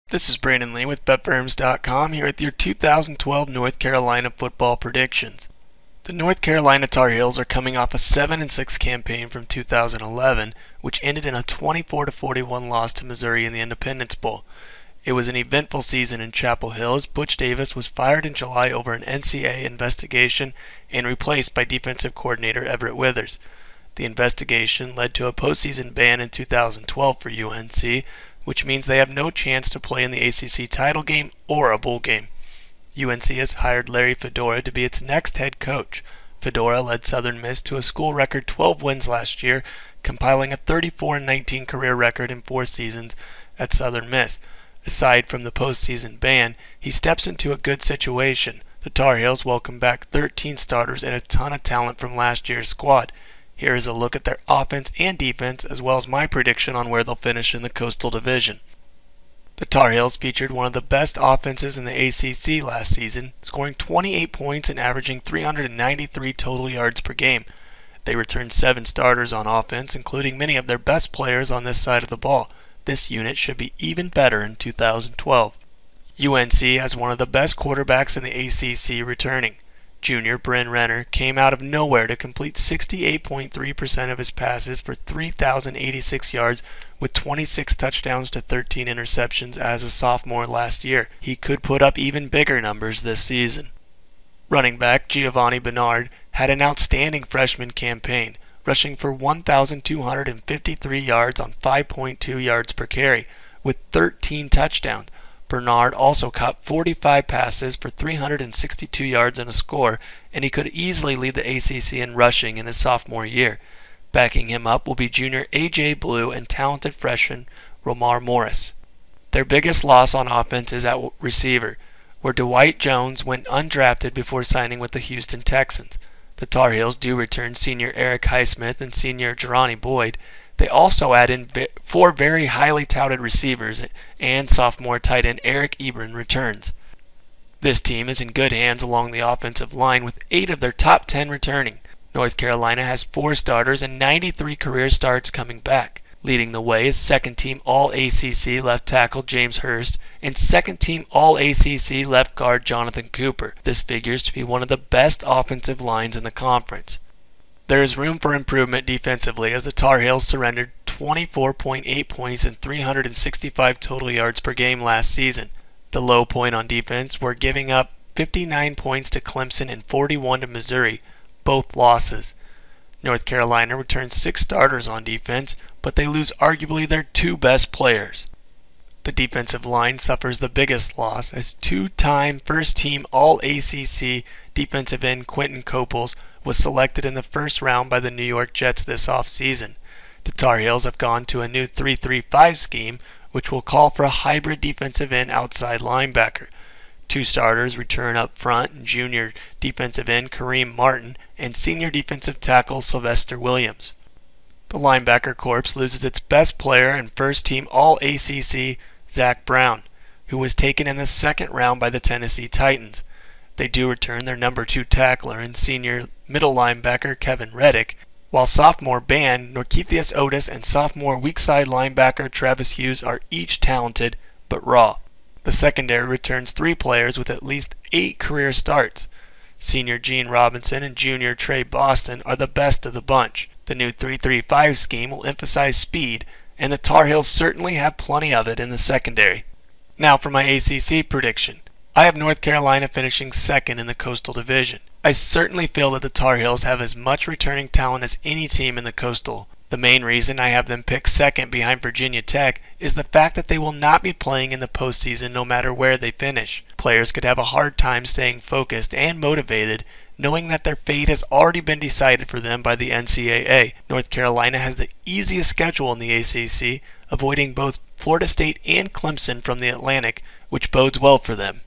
This is Brandon Lee with BetFirms.com here with your 2012 North Carolina football predictions. The North Carolina Tar Heels are coming off a 7-6 campaign from 2011, which ended in a 24-41 loss to Missouri in the Independence Bowl. It was an eventful season in Chapel Hill as Butch Davis was fired in July over an NCAA investigation and replaced by defensive coordinator Everett Withers. The investigation led to a postseason ban in 2012 for UNC, which means they have no chance to play in the ACC title game or a bowl game. UNC has hired Larry Fedora to be its next head coach. Fedora led Southern Miss to a school record 12 wins last year, compiling a 34-19 career record in 4 seasons at Southern Miss. Aside from the postseason ban, he steps into a good situation. The Tar Heels welcome back 13 starters and a ton of talent from last year's squad. Here is a look at their offense and defense, as well as my prediction on where they'll finish in the Coastal Division. The Tar Heels featured one of the best offenses in the ACC last season, scoring 28 points and averaging 393 total yards per game. They returned 7 starters on offense, including many of their best players on this side of the ball. This unit should be even better in 2012. UNC has one of the best quarterbacks in the ACC returning. Junior Bryn Renner came out of nowhere to complete 68.3% of his passes for 3,086 yards with 26 touchdowns to 13 interceptions as a sophomore last year. He could put up even bigger numbers this season. Running back Giovanni Bernard had an outstanding freshman campaign, rushing for 1,253 yards on 5.2 yards per carry with 13 touchdowns. Bernard also caught 45 passes for 362 yards and a score, and he could easily lead the ACC in rushing in his sophomore year. Backing him up will be junior A.J. Blue and talented freshman Romar Morris. Their biggest loss on offense is at receiver, where Dwight Jones went undrafted before signing with the Houston Texans. The Tar Heels do return senior Eric Highsmith and senior Jerani Boyd. They also add in 4 very highly touted receivers, and sophomore tight end Eric Ebron returns. This team is in good hands along the offensive line with 8 of their top 10 returning. North Carolina has 4 starters and 93 career starts coming back. Leading the way is second-team All-ACC left tackle James Hurst and second-team All-ACC left guard Jonathan Cooper. This figures to be one of the best offensive lines in the conference. There is room for improvement defensively as the Tar Heels surrendered 24.8 points and 365 total yards per game last season. The low point on defense were giving up 59 points to Clemson and 41 to Missouri, both losses. North Carolina returns 6 starters on defense, but they lose arguably their 2 best players. The defensive line suffers the biggest loss as 2-time first-team All-ACC defensive end Quentin Coples was selected in the first round by the New York Jets this offseason. The Tar Heels have gone to a new 3-3-5 scheme, which will call for a hybrid defensive end outside linebacker. 2 starters return up front, and junior defensive end Kareem Martin and senior defensive tackle Sylvester Williams. The linebacker corps loses its best player and first-team All-ACC Zach Brown, who was taken in the 2nd round by the Tennessee Titans. They do return their number 2 tackler and senior middle linebacker Kevin Reddick, while sophomore band Norkeithius Otis and sophomore weak side linebacker Travis Hughes are each talented but raw. The secondary returns 3 players with at least 8 career starts. Senior Gene Robinson and junior Trey Boston are the best of the bunch. The new 3-3-5 scheme will emphasize speed, and the Tar Heels certainly have plenty of it in the secondary. Now for my ACC prediction. I have North Carolina finishing 2nd in the Coastal Division. I certainly feel that the Tar Heels have as much returning talent as any team in the Coastal. The main reason I have them pick 2nd behind Virginia Tech is the fact that they will not be playing in the postseason no matter where they finish. Players could have a hard time staying focused and motivated, knowing that their fate has already been decided for them by the NCAA. North Carolina has the easiest schedule in the ACC, avoiding both Florida State and Clemson from the Atlantic, which bodes well for them.